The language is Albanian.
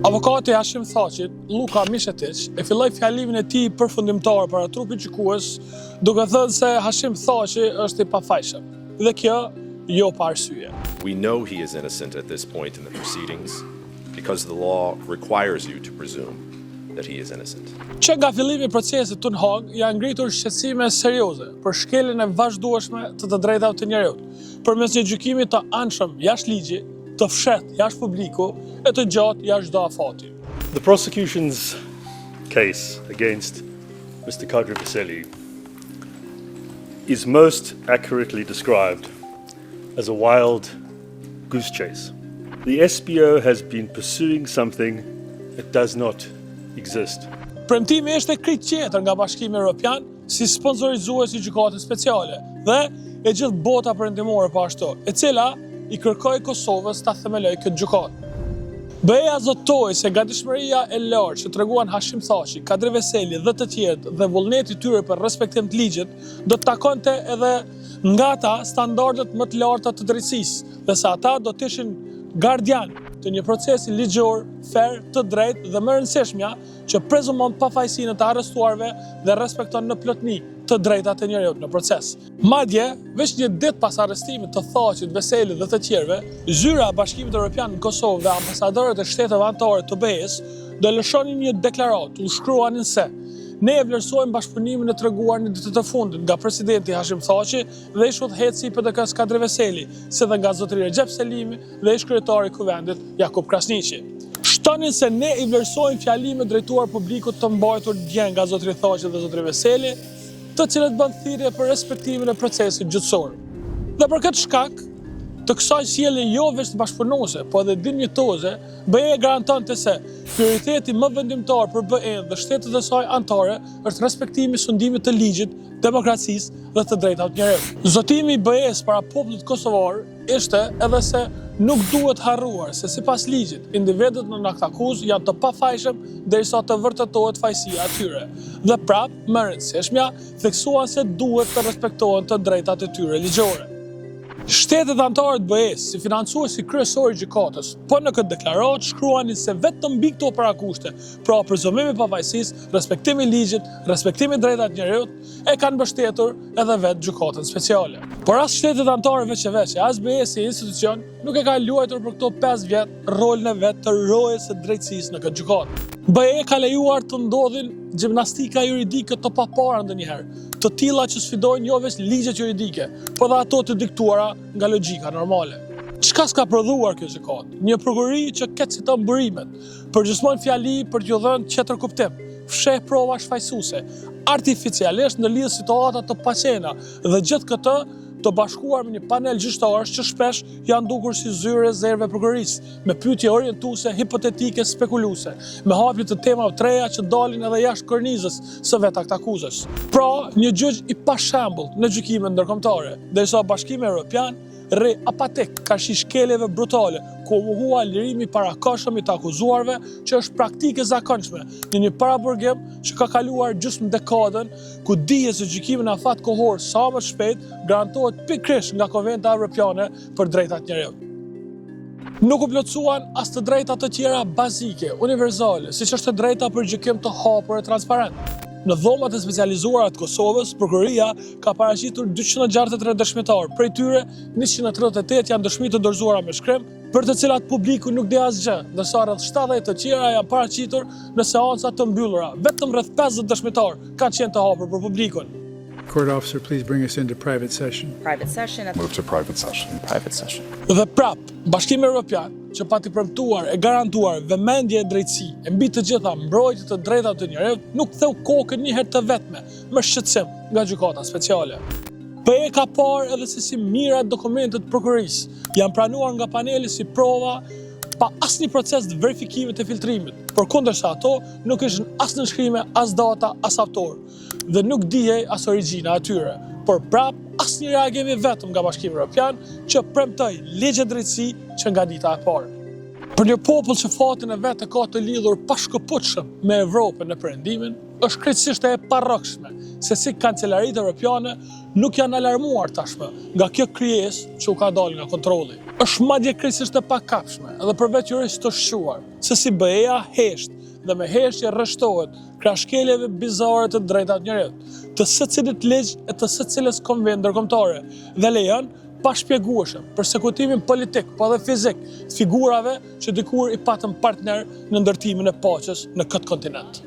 Avokati Hashim Thaqit, Luka Mishetić, e filloi fjalimin e tij përfundimtar para trupit gjykues, duke thënë se Hashim Thaqi është I pafajshëm. Dhe kjo jo pa arsye. We know he is innocent at this point in the proceedings because the law requires you to presume that he is innocent. Që nga fillimi I procesit të në Hag, janë ngritur shqetësime serioze për shkeljen e vazhdueshme të drejtave të njerëzit, përmes një gjykimi të anshëm jashtë ligji, të fshehtë jashtë publiku e të gjatë jashtë çdo afati. The prosecution's case against Mr. Kadri Veseli is most accurately described as a wild goose chase. The SPO has been pursuing something that does not exist. Premtimi është e kritë tjetër nga Bashkimi Evropian si sponsorizues I gjykatës speciale dhe e gjithë bota perëndimore po ashtu, e cila I kërkoi Kosovës ta themeloj këtë gjykatë. BE-ja zotoi se gatishmëria e lartë që treguan Hashim Thaqi, Kadri Veseli dhe të tjerë dhe vullneti I tyre për respektim të ligjit do të takonte edhe nga ata standardet më të larta të drejtësisë, dhe se ata do të ishin gardian të një procesi ligjor, fair, të drejtë dhe më rëndësishmja që prezumon pafajësinë të arrestuarve dhe respekton në plotëni të drejtat e njerëzit në proces. Madje, veç një ditë pas arrestimit të Thaqit, Veselit dhe të tjerëve, zyra e Bashkimit Evropian në Kosovë dhe ambasadorët e shteteve anëtare të BE-s do lëshonin një deklaratë, u shkruanin se ne e vlerësojmë bashkëpunimin e treguar në ditët e fundit nga presidenti Hashim Thaqi dhe ish udhëheqësi I PDK-s Kadri Veseli, si dhe nga zotëri Recep Selimi dhe ish kryetari I Kuvendit Jakub Krasniqi. Shtonin se ne I vlerësojmë fjalimet drejtuar publikut të mbajtur dje nga zotëri Thaqi dhe zotëri Veseli, të cilët bën thirrje për respektimin e procesit gjyqësor. Dhe për këtë shkak, të kësaj sjellje jo vetëm bashkëpunuese, po edhe dinjitoze, BE garantonte se prioriteti më vendimtar për BE-n dhe shtetet e saj anëtare është respektimi I sundimit të ligjit, demokracisë dhe të drejtave të njerëzit. Zotimi I BE-s para popullit kosovar ishte edhe se nuk duhet harruar se sipas ligjit, individët në aktakuzë janë të pafajshëm derisa të vërtetohet fajësia e tyre. Dhe prapë, më rëndësishmja, theksuan se duhet të respektohen të drejtat e tyre ligjore. Shtetet anëtare të BE-s, si financuesi kryesor I gjykatës, po në këtë deklaratë shkruanin se vetëm mbi këto parakushte, pra prezumimi I pafajësisë, respektimi I ligjit, respektimi I drejtave të njerëzit, e kanë mbështetur edhe vetë gjykatën speciale. Por as shtetet anëtare veçe, as BE si institucion nuk e ka luajtur për këto 5 vjet rolin e vet të rojes së drejtësisë në këtë gjykatë. BE ka lejuar të ndodhin gjimnastika juridike të papara ndonjëherë, të tilla që sfidojnë jo vetëm ligjet juridike, por dhe ato të diktuara nga logjika normale. Çka s'ka prodhuar kjo gjykatë? Një prokurori që keciton burimet, përgjysmon fjali për t'ju dhënë tjetër kuptim, fsheh prova shfaqësuese, artificialisht në lidhje situata të paqena dhe gjithë këtë të bashkuar me një panel gjyqtarësh që shpesh janë dukur si zyrë rezerve prokurorisë, me pyetje orientuese, hipotetike, spekuluese, me hapje të temave të reja që dalin edhe jashtë kornizës së vetë aktakuzës. Pra, një gjyq I pashembull në gjykimet ndërkombëtare, derisa Bashkimi Evropian rri apatik karshi shkeljeve brutale, ku mohua lirimi parakohshëm I të akuzuarve, që është praktike zakonshme në një paraburgim që ka kaluar gjysmë dekadën, ku dihet se gjykimi në afat kohor sa më shpejt garantohet pikërisht nga Konventa Evropiane për drejtat njerëzit. Nuk u plotësuan as të drejta të tjera bazike, universale, siç është e drejta për gjykim të hapur e transparent. Në dhomat e specializuara të Kosovës, prokuroria ka paraqitur 263 dëshmitar, prej tyre 138 janë dëshmi të dorëzuara me shkrim, për të cilat publiku nuk di asgjë, ndërsa rreth 70 të tjera janë paraqitur në seanca të mbyllura. Vetëm rreth 50 dëshmitar kanë qenë të hapur për publikun. Court officer, please bring us into private session. Private session. Move to private session. Private session. Dhe prap, Bashkimi Evropian, që pati premtuar e garantuar vëmendje e drejtësi, e mbi të gjitha mbrojtje të drejtave të njerëzit, nuk theu kokën një herë të vetme, me shqetësim nga gjykata speciale. BE ka parë edhe se si mira dokumentet prokurorisë janë pranuar nga paneli si prova pa asnjë proces të verifikimit të filtrimit, përkundërsa ato nuk ishin as nënshkrime, as data, as autor, dhe nuk dihej as origjina e tyre, por prap asnjë reagim I vetëm nga Bashkimi Evropian që premtoi ligje drejtësi që nga dita e parë. Për një popull që fatin e vetë ka të lidhur pashkëputshëm me Evropën në perëndimin, është krejtësisht e parrokshme se si kancelaritë evropiane nuk janë alarmuar tashmë nga kjo krijesë që u ka dalë nga kontrolli. Është madje krejtësisht e pakapshme, edhe për vetë jurist të shquar, se si BE-ja hesht dhe me heshtje rreshtohet krahashkeljeve bizare të drejtat njerëzit, të secilit ligj e të secilës konvent ndërkombëtare dhe lejon pa shpjegueshëm përsekutimin politik, po edhe fizik të figurave që dikur i patën partner në ndërtimin e paqes në këtë kontinent.